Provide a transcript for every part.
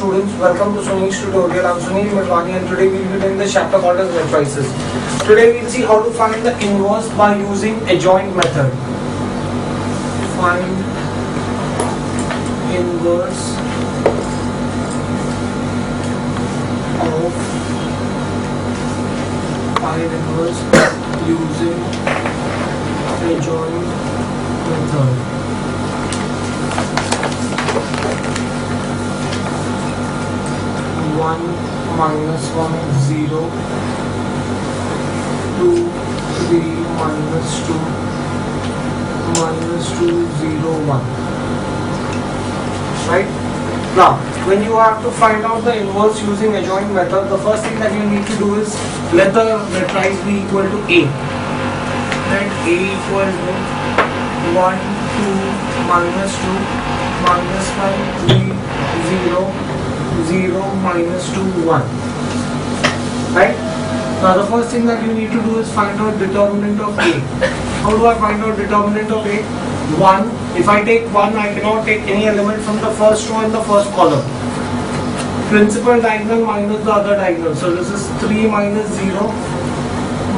Students, welcome to Sunil's tutorial. I'm Sunil Mirwani and today we'll be doing the chapter called as matrices. Today we'll see how to find the inverse by using adjoint method. Find inverse using adjoint method. 1 minus 1 0, 2 3 minus 2 minus 2 0 1. Right? Now, when you have to find out the inverse using adjoint method, the first thing that you need to do is let the matrice be equal to A. Let A equal to 1 2 minus 2 minus 5 3 0 0 minus 2 1. Right? Now the first thing that you need to do is find out determinant of A. How do I find out determinant of A? 1. If I take 1, I cannot take any element from the first row and the first column. Principal diagonal minus the other diagonal. So this is 3 minus 0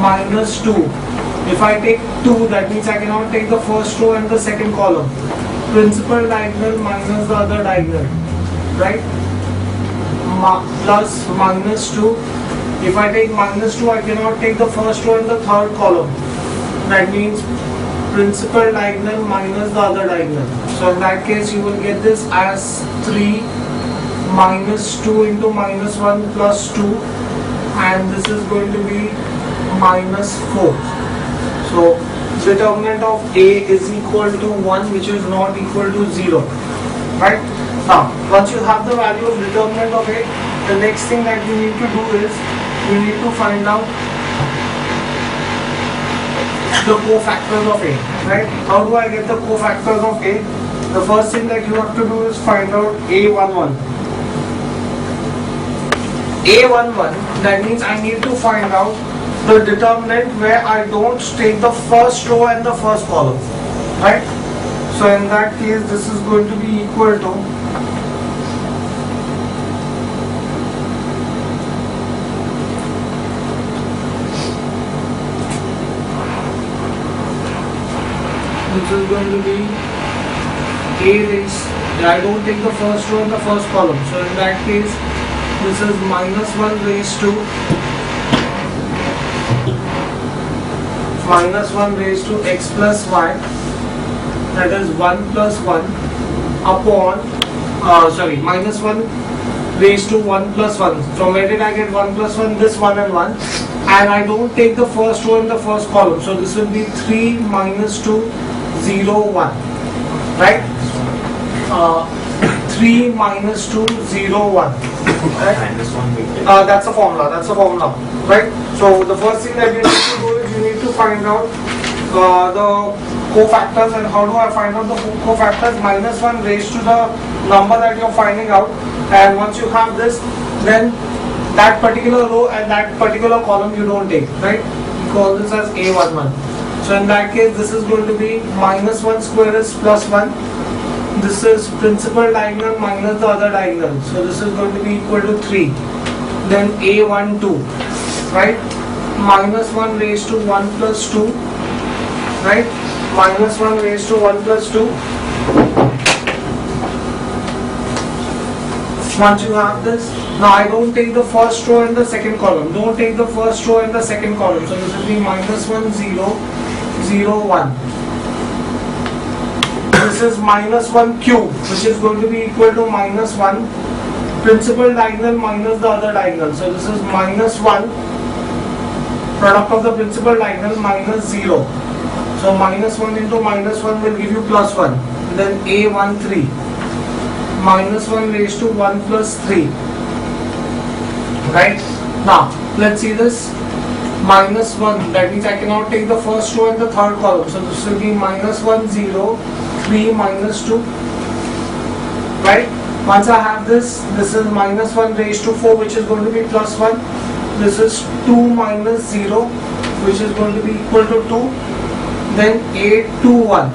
minus 2. If I take 2, that means I cannot take the first row and the second column. Principal diagonal minus the other diagonal. Right? Plus minus 2. If I take minus 2, I cannot take the first row and the third column. That means principal diagonal minus the other diagonal. So in that case, you will get this as 3 minus 2 into minus 1 plus 2, and this is going to be minus 4. So determinant of A is equal to 1, which is not equal to 0. Right? Now, once you have the value of determinant of A, the next thing that you need to do is you need to find out the cofactors of A. Right? How do I get the cofactors of A? The first thing that you have to do is find out A11. A11, that means I need to find out the determinant where I don't take the first row and the first column. Right? So in that case, this is going to be equal to A raised, I don't take the first row and the first column. So in that case, this is minus 1 raised to x plus y, that is 1 plus 1 upon, minus 1 raised to 1 plus 1. From where did I get 1 plus 1? This 1 and 1. And I don't take the first row and the first column. So this will be 3 minus 2 0 1. Right? 3 minus 2 0 1. Right? That's a formula. Right? So the first thing that you need to do is you need to find out the cofactors. And how do I find out the cofactors? Minus 1 raised to the number that you're finding out. And once you have this, then that particular row and that particular column you don't take. Right? We call this as A11. So in that case, this is going to be minus 1 square is plus 1. This is principal diagonal minus the other diagonal. So this is going to be equal to 3. Then A12. Right? Minus 1 raised to 1 plus 2. Right? Minus 1 raised to 1 plus 2. Once you have this, now I don't take the first row and the second column. Don't take the first row and the second column. So this will be minus 1 0 0 1. This is minus 1 cube, which is going to be equal to minus 1 principal diagonal minus the other diagonal. So this is minus 1 product of the principal diagonal minus 0. So minus 1 into minus 1 will give you plus 1. Then A13 minus 1 raised to 1 plus 3. Right? Now, let's see this. Minus 1, that means I cannot take the first row and the third column. So this will be minus 1 0 3 minus 2. Right? Once I have this is minus 1 raised to 4, which is going to be plus 1. This is 2 minus 0, which is going to be equal to 2. Then A21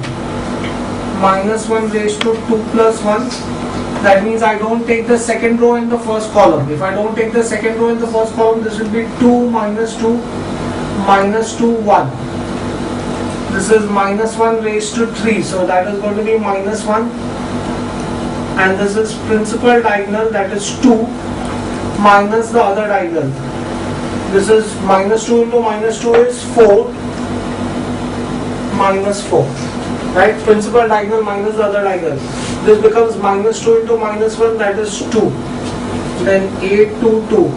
minus 1 raised to 2 plus 1. That means I don't take the second row in the first column. If I don't take the second row in the first column, this will be 2 minus 2 minus 2 1. This is minus 1 raised to 3, so that is going to be minus 1. And this is principal diagonal, that is 2 minus the other diagonal. This is minus 2 into minus 2 is 4 minus 4. Right? Principal diagonal minus the other diagonal. This becomes minus 2 into minus 1, that is 2. Then 8 to 2.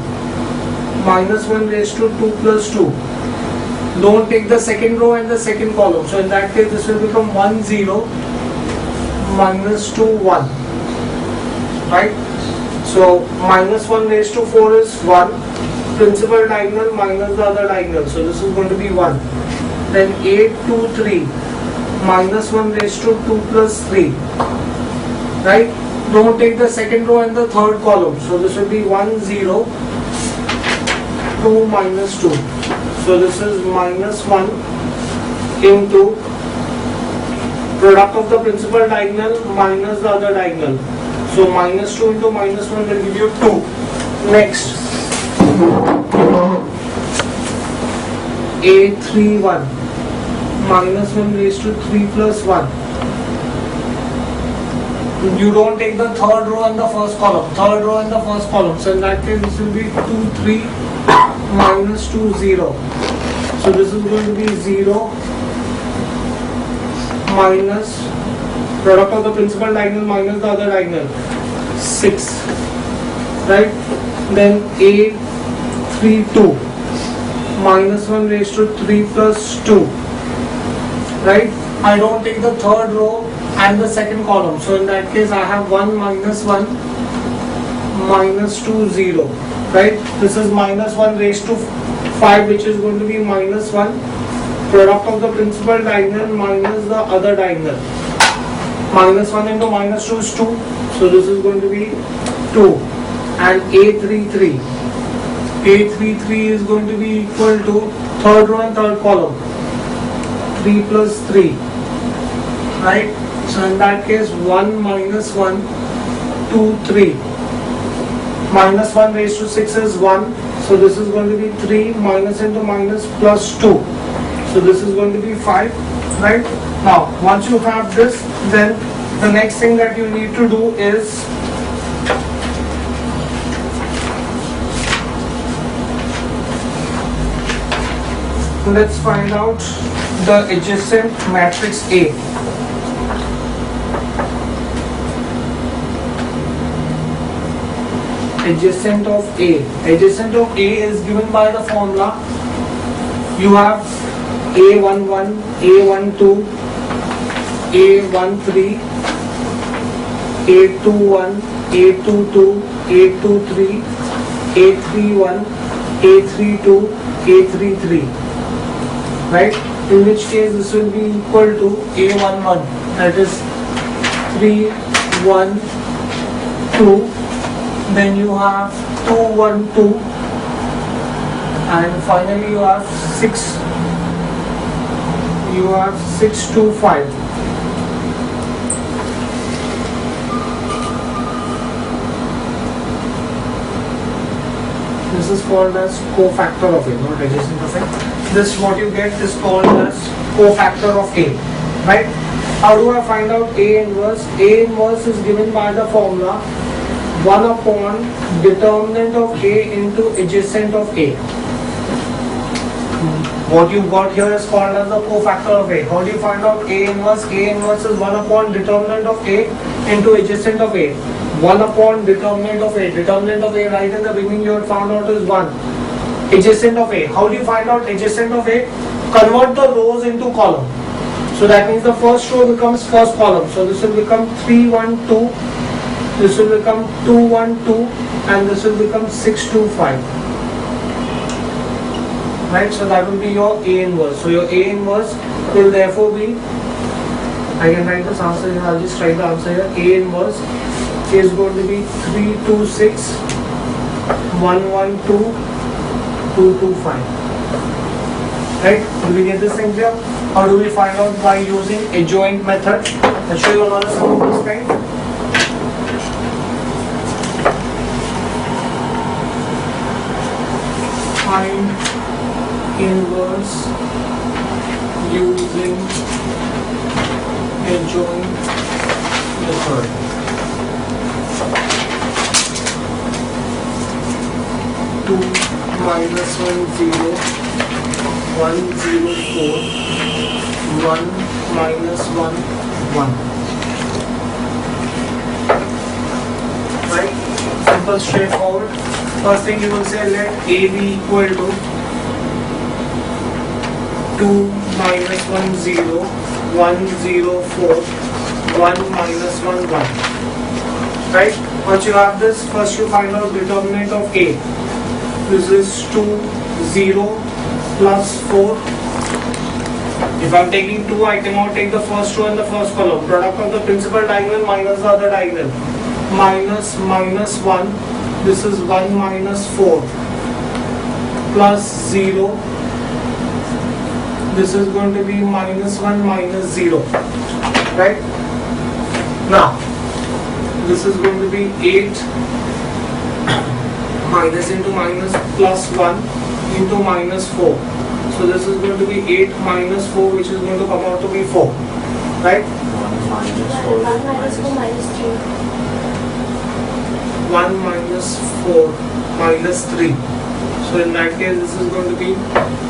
Minus 1 raised to 2 plus 2. Don't take the second row and the second column. So in that case, this will become 1 0 minus 2 1. Right? So minus 1 raised to 4 is 1. Principal diagonal minus the other diagonal. So this is going to be 1. Then 8 to 3. Minus 1 raised to 2 plus 3. Right? Don't take the second row and the third column. So this will be 1 0 2 minus 2. So this is minus 1 into product of the principal diagonal minus the other diagonal. So minus 2 into minus 1 will give you 2. Next, A31 minus 1 raised to 3 plus 1. You don't take the third row and the first column. Third row and the first column. So in that case, this will be 2 3 minus 2 0. So this is going to be 0 minus product of the principal diagonal minus the other diagonal 6. Right? Then A32 minus 1 raised to 3 plus 2. Right? I don't take the third row and the second column. So in that case, I have 1 minus 1 minus 2 0. Right? This is minus 1 raised to 5, which is going to be minus 1. Product of the principal diagonal minus the other diagonal. Minus 1 into minus 2 is 2. So this is going to be 2. And A33. A33 is going to be equal to third row and third column. 3 plus 3. Right? So in that case, 1 minus 1, 2, 3. Minus 1 raised to 6 is 1. So this is going to be 3 minus into minus plus 2. So this is going to be 5. Right? Now, once you have this, then the next thing that you need to do is let's find out the adjacent matrix A. Adjacent of A. Adjacent of A is given by the formula. You have A11, A12, A13, A21, A22, A23, A31, A32, A33. Right? In which case this will be equal to A11, that is 3, 1, 2. Then you have 2, 1, 2. And finally you have 6. You have 6, 2, 5. This is called as cofactor of A, not adjacent of A. This what you get is called as cofactor of A. Right? How do I find out A inverse? A inverse is given by the formula 1 upon determinant of A into adjacent of A. What you got here is called as the cofactor of A. How do you find out A inverse? A inverse is 1 upon determinant of A into adjacent of A. 1 upon determinant of A. Determinant of A right in the beginning you had found out is 1. Adjacent of A. How do you find out adjacent of A? Convert the rows into column. So that means the first row becomes first column. So this will become 3, 1, 2. This will become 2, 1, 2. And this will become 6, 2, 5. Right? So that will be your A inverse. So your A inverse will therefore be, I can write this answer here. I'll just write the answer here. A inverse is going to be 3, 2, 6, 1, 1, 2, 2, 2, 5. Right? Do we get this thing clear? How do we find out? By using adjoint method. I'll show you another sum of this kind. find inverse using adjoint method. 2 minus 1 0 1 0 4 1 minus 1 1. Right? Simple, straightforward. First thing you will say, let A be equal to 2 minus 1 0 1 0 4 1 minus 1 1. Right? Once you have this, first you find out determinant of A. This is 2 0 plus 4. If I am taking 2, I cannot take the first row and the first column. Product of the principal diagonal minus the other diagonal. Minus minus 1. This is 1 minus 4. Plus 0. This is going to be minus 1 minus 0. Right? Now, this is going to be 8 minus into minus plus 1 into minus 4. So this is going to be 8 minus 4, which is going to come out to be 4. Right? 1 minus 4 minus 4 minus 3. 1 minus 4 minus 3. So in that case, this is going to be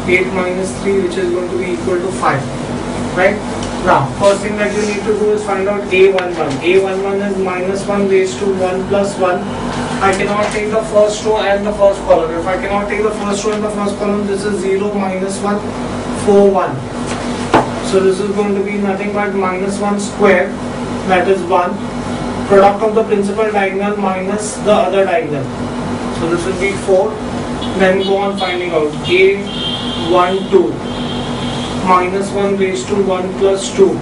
8 minus 3, which is going to be equal to 5. Right? Now, first thing that you need to do is find out A11. A11 is minus 1 raised to 1 plus 1. I cannot take the first row and the first column. If I cannot take the first row and the first column, this is 0 minus 1, 4, 1. So this is going to be nothing but minus 1 square, that is 1. Product of the principal diagonal minus the other diagonal. So this will be 4. Then go on finding out A1, 2. Minus 1 raised to 1 plus 2.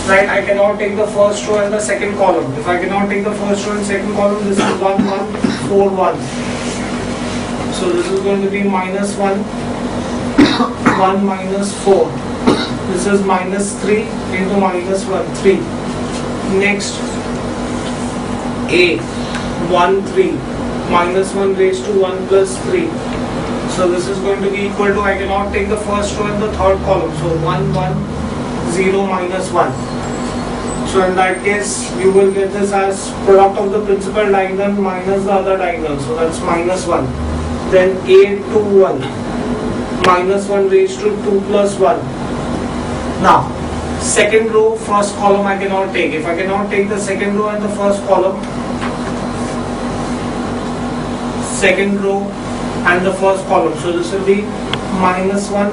Right, I cannot take the first row and the second column. If I cannot take the first row and second column, this is 1, 1, 4, 1. So this is going to be minus 1, 1 minus 4. This is minus 3 into minus 1, 3. Next, A, 1, 3. Minus 1 raised to 1 plus 3. So this is going to be equal to, I cannot take the first row and the third column. So 1, 1, 0 minus 1. So in that case, you will get this as product of the principal diagonal minus the other diagonal. So that's minus 1. Then A2, 1. Minus 1 raised to 2 plus 1. Now, second row, first column I cannot take. If I cannot take the second row and the first column, second row and the first column. So this will be minus 1,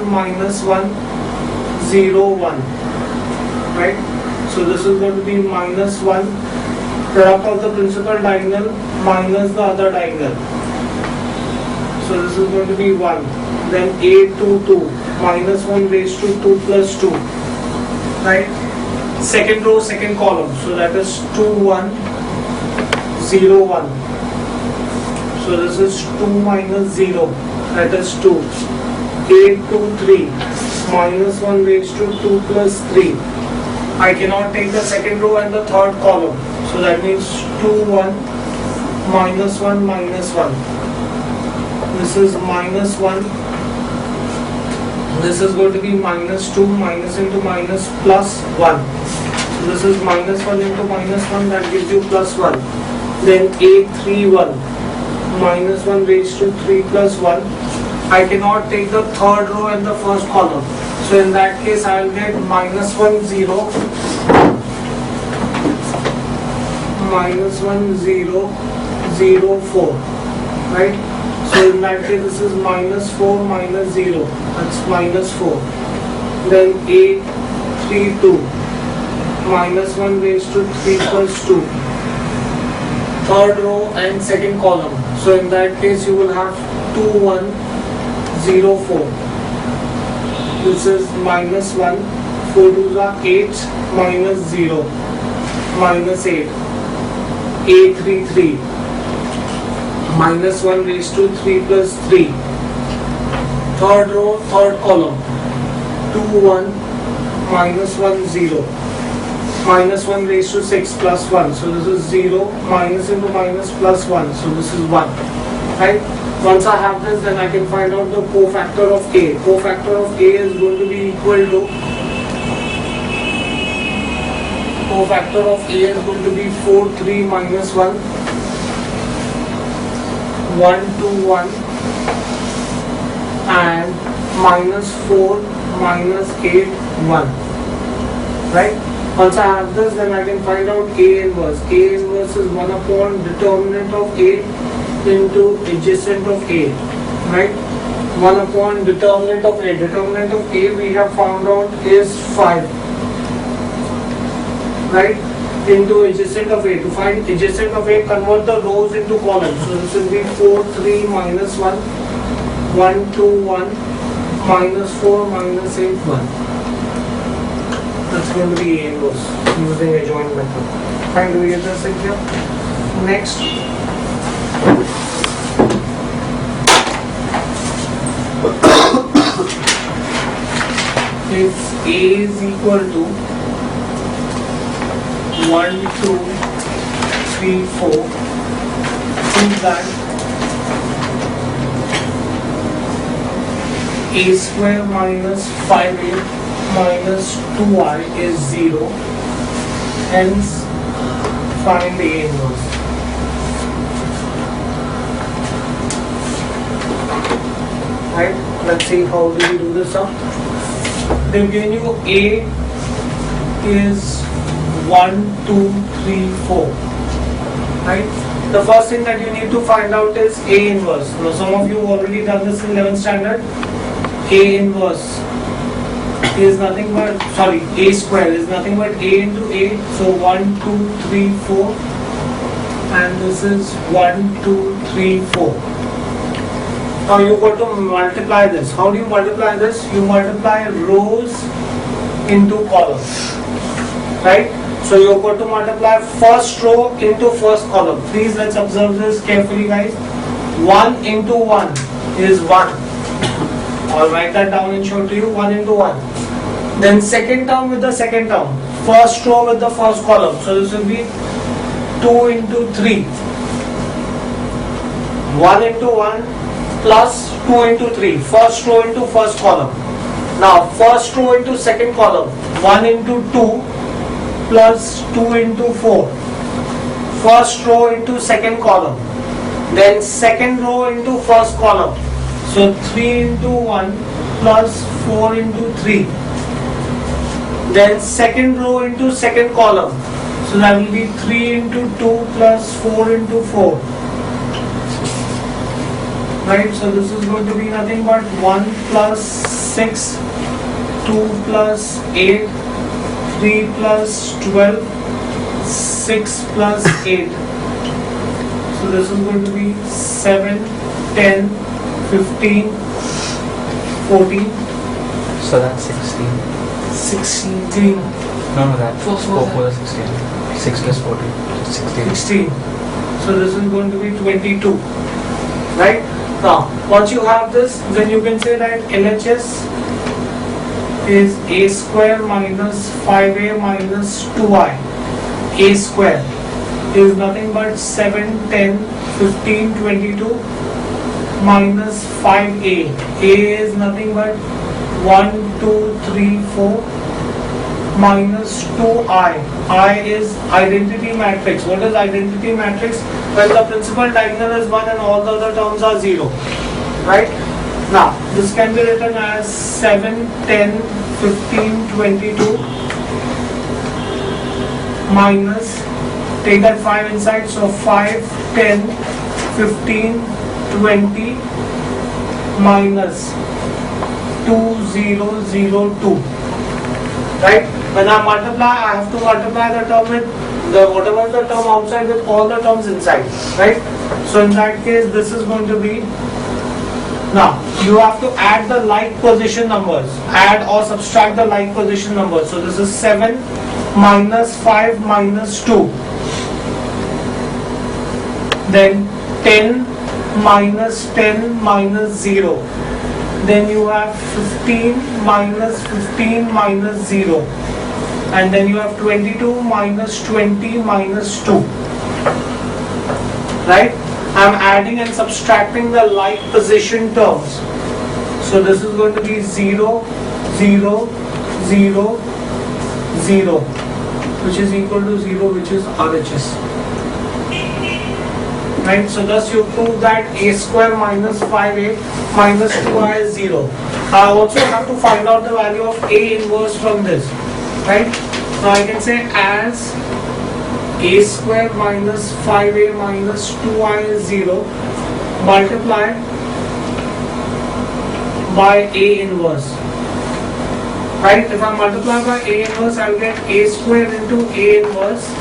0, 1. Right? So this is going to be minus 1. Product of the principal diagonal minus the other diagonal. So this is going to be 1. Then A2, 2. Minus 1 raised to 2 plus 2. Right? Second row, second column. So that is 2, 1, 0, 1. So this is 2 minus 0, that is 2. 8, 2, 3, minus 1 raised to 2 plus 3. I cannot take the second row and the third column. So that means 2, 1, minus 1, minus 1. This is minus 1. This is going to be minus 2, minus into minus plus 1. So this is minus 1 into minus 1, that gives you plus 1. Then 8, 3, 1. Minus 1 raised to 3 plus 1. I cannot take the third row and the first column. So in that case, I will get minus 1, 0. Minus 1, 0, 0, 4. Right? So in that case, this is minus 4 minus 0. That's minus 4. Then 8, 3, 2. Minus 1 raised to 3 plus 2. Third row and second column. So in that case, you will have 2, 1, 0, 4. This is minus 1. 4 2s are 8 minus 0. Minus 8. A 3, 3. Minus 1 raised to 3 plus 3. Third row, third column. 2, 1, minus 1, 0. Minus 1 raised to 6 plus 1. So this is 0, minus into minus plus 1. So this is 1. right? Once I have this, then I can find out the cofactor of A. Cofactor of A is going to be equal to, cofactor of A is going to be 4, 3 minus 1, 1, 2, 1, and minus 4, minus 8, 1, right? Once I have this, then I can find out A inverse. A inverse is 1 upon determinant of A into adjacent of A, right? 1 upon determinant of A. Determinant of A we have found out is 5, right? Into adjacent of A. To find adjacent of A, convert the rows into columns. So this will be 4, 3, minus 1, 1, 2, 1, minus 4, minus 8, 1. That's going to be A inverse using adjoint method. Fine, do we get this in here? Next. If A is equal to 1, 2, 3, 4, prove that A square minus 5A minus 2I is 0, hence find A inverse. Right, let's see how do we do this up. They've given you A is 1, 2, 3, 4, right? The first thing that you need to find out is A inverse. Now some of you have already done this in 11th standard. A inverse is nothing but, sorry, A square is nothing but A into A. So 1, 2, 3, 4, and this is 1, 2, 3, 4. Now you got to multiply this. How do you multiply this? You multiply rows into columns, right? So you got to multiply first row into first column. Please let's observe this carefully, guys. 1 into 1 is 1. I'll write that down and show to you. 1 into 1. Then second term with the second term. First row with the first column. So this will be 2 into 3. 1 into 1 plus 2 into 3. First row into first column. Now first row into second column. 1 into 2 plus 2 into 4. First row into second column. Then second row into first column. So 3 into 1 plus 4 into 3. Then second row into second column. So that will be 3 into 2 plus 4 into 4. Right, so this is going to be nothing but 1 plus 6, 2 plus 8, 3 plus 12, 6 plus 8. So this is going to be 7, 10, 15, 14. So that's 16. 16. No, that First was was 16. 6 plus 14. 16. 16. So this is going to be 22. Right? Now, once you have this, then you can say that LHS is A square minus 5A minus 2I. A square is nothing but 7, 10, 15, 22 minus 5A. A is nothing but 1, 2, 3, 4 minus 2I. I is identity matrix. What is identity matrix? When the principal diagonal is 1 and all the other terms are 0. Right? Now, this can be written as 7, 10, 15, 22 minus, take that 5 inside, so 5, 10, 15, 20 minus 2002. Right? When I multiply, I have to multiply the term with the whatever the term outside with all the terms inside. Right? So in that case, this is going to be, now you have to add the like position numbers, add or subtract the like position numbers. So this is 7 minus 5 minus 2, then 10 minus 10 minus 0, then you have 15 minus 15 minus 0, and then you have 22 minus 20 minus 2. Right? I'm adding and subtracting the like position terms. So this is going to be 0, 0, 0, 0, which is equal to 0, which is RHS. Right, so thus you prove that a square minus 5a minus 2i is 0. I also have to find out the value of a inverse from this. Right, now I can say as a square minus 5a minus 2i is 0 multiplied by a inverse. Right, if I multiply by a inverse, I'll get a square into a inverse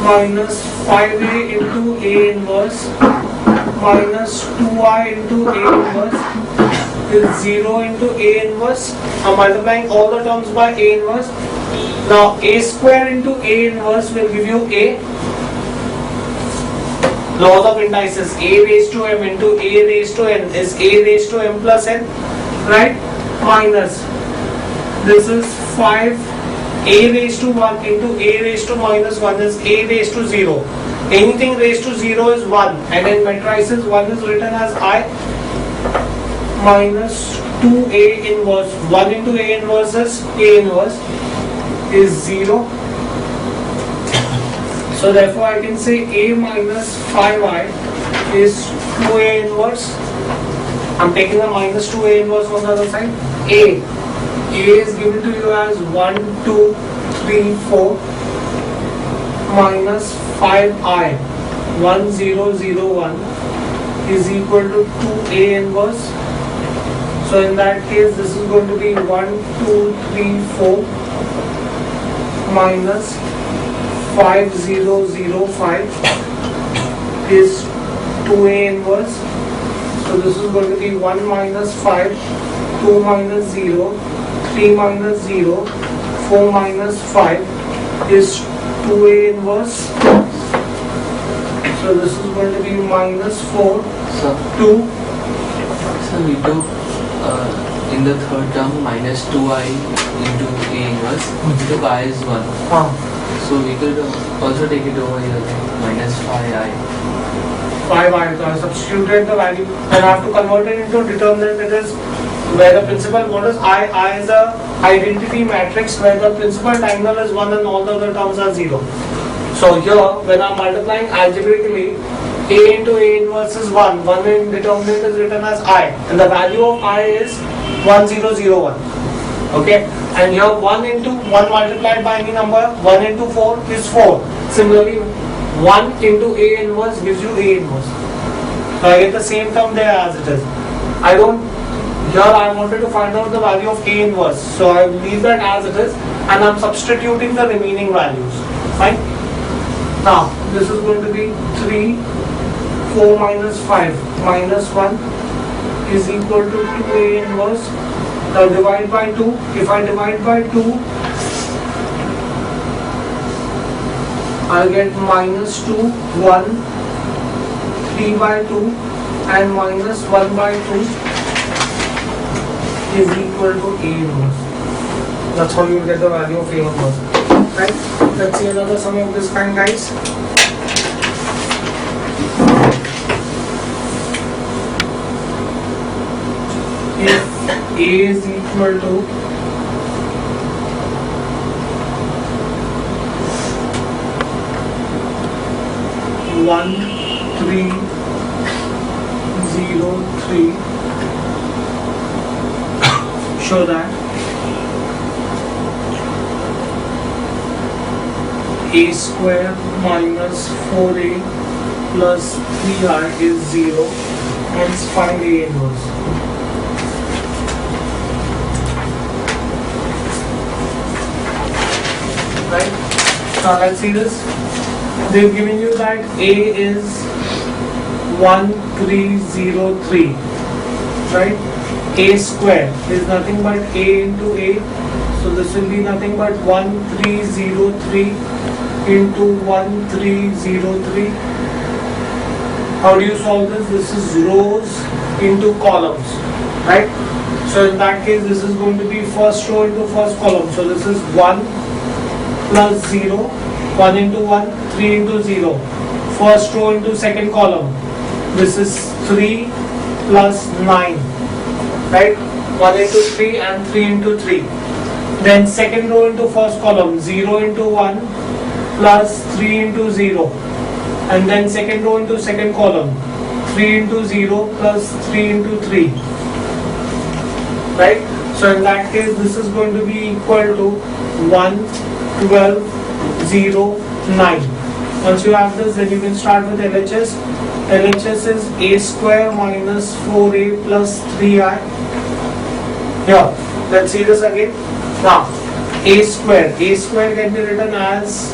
minus 5a into a inverse minus 2i into a inverse is 0 into a inverse. I'm multiplying all the terms by a inverse. Now a square into a inverse will give you a laws of indices. A raised to m into a raised to n is a raised to m plus n, right? Minus this is 5 a raised to 1 into a raised to minus 1 is a raised to 0. Anything raised to 0 is 1, and in matrices 1 is written as I minus 2a inverse. 1 into a inverse is a inverse is 0. So therefore I can say a minus 5i is 2a inverse. I'm taking a minus 2a inverse on the other side. A is given to you as 1, 2, 3, 4 minus 5i 1, 0, 0, 1 is equal to 2a inverse. So in that case this is going to be 1, 2, 3, 4 minus 5005 is 2a inverse. So this is going to be 1 minus 5, 2 minus 0, 3 minus 0, 4 minus 5 is 2a inverse. So this is going to be minus 4, So 2. we took in the third term minus 2i into a inverse. We took I is 1. So we could also take it over here, minus 5i. 5i, so I substituted the value and I have to convert it into determinant. It is where the principal what is I is a identity matrix where the principal diagonal is 1 and all the other terms are 0. So here when I am multiplying algebraically, a into a inverse is 1 in determinant is written as I, and the value of I is 1001. Okay, and here 1 into 1 multiplied by any number, 1 into 4 is 4. Similarly 1 into a inverse gives you a inverse. So I get the same term there as it is. Here I wanted to find out the value of a inverse. So I leave that as it is and I'm substituting the remaining values. Fine. Now this is going to be 3, 4 minus 5 minus 1 is equal to 2a inverse. Now divide by 2. If I divide by 2, I'll get minus 2, 1, 3 by 2 and minus 1 by 2 is equal to a inverse. That's how you will get the value of a inverse. Right? Let's see another sum of this kind, guys. If a is equal to 1, 3, 0, 3, show that a square minus 4a plus 3i is 0, hence find a inverse. Right? Now let's see this. They've given you that a is 1303, right? A square is nothing but a into a, so this will be nothing but 1303 into 1303. How do you solve this? This is rows into columns, right? So in that case this is going to be first row into first column. So this is 1 plus 0, 1 into 1, 3 into 0, first row into second column. This is 3 plus 9, right? 1 into 3 and 3 into 3. Then second row into first column, 0 into 1 plus 3 into 0. And then second row into second column, 3 into 0 plus 3 into 3. Right? So in that case, this is going to be equal to 1, 12, 0, 9. Once you have this, then you can start with LHS. LHS is a square minus 4a plus 3i. Here, let's see this again. Now, a square can be written as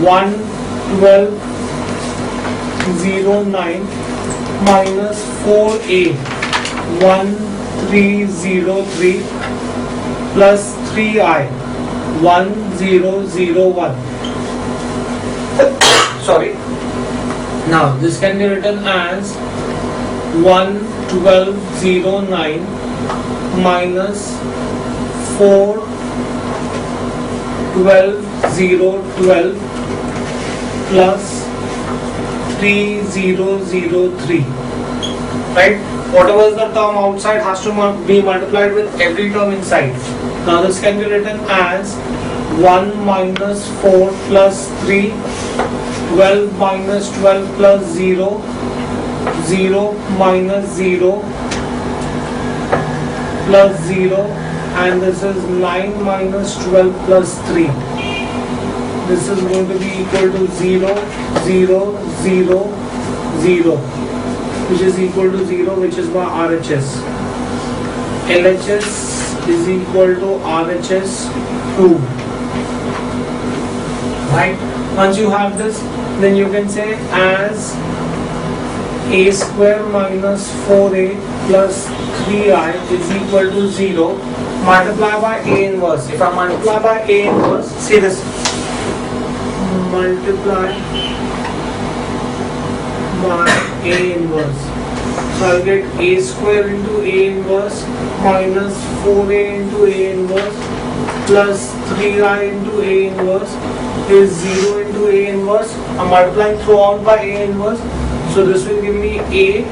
1, 12, 0, 9 minus 4a, 1, 3, 0, 3 plus 3i, 1, 0, 0, 1. Sorry. Now, this can be written as 1, 12, 0, 9 minus 4, 12, 0, 12 plus 3, 0, 0, 3. Right? Whatever is the term outside has to be multiplied with every term inside. Now this can be written as 1 minus 4 plus 3, 12 minus 12 plus 0, 0 minus 0 plus 0, and this is 9 minus 12 plus 3. This is going to be equal to 0, 0, 0, 0, which is equal to 0, which is my RHS. LHS is equal to RHS 2. Right? Once you have this, then you can say as a square minus 4a plus 3i is equal to 0, multiply by a inverse. If I multiply by a inverse, see this, multiply by a inverse. So I'll get a square into a inverse minus 4a into a inverse plus 3i into a inverse is 0 into a inverse. I'm multiplying throughout by a inverse. So this will give me a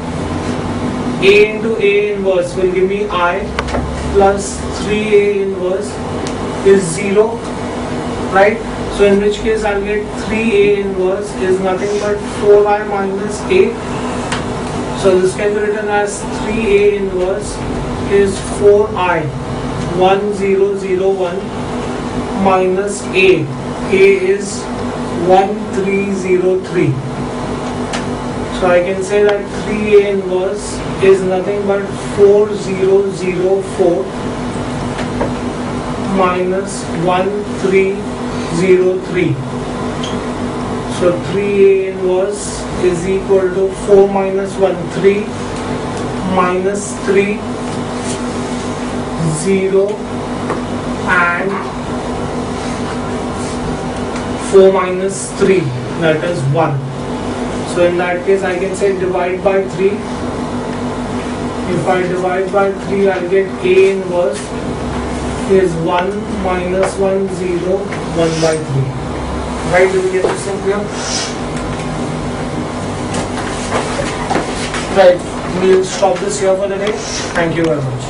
into a inverse will give me I plus 3a inverse is 0, right? So in which case I'll get 3a inverse is nothing but 4i minus a. So this can be written as 3a inverse is 4i 1001 minus a. A is 1303. So I can say that 3a inverse is nothing but 4004 minus 1303. So 3a inverse is equal to 4 minus 1, 3 minus 3, 0 and 4 minus 3, that is 1. So in that case I can say divide by 3. If I divide by 3, I'll get a inverse is 1 minus 1, 0, 1 by 3. Right, do we get this in clear? Right, we'll stop this here for the day. Thank you very much.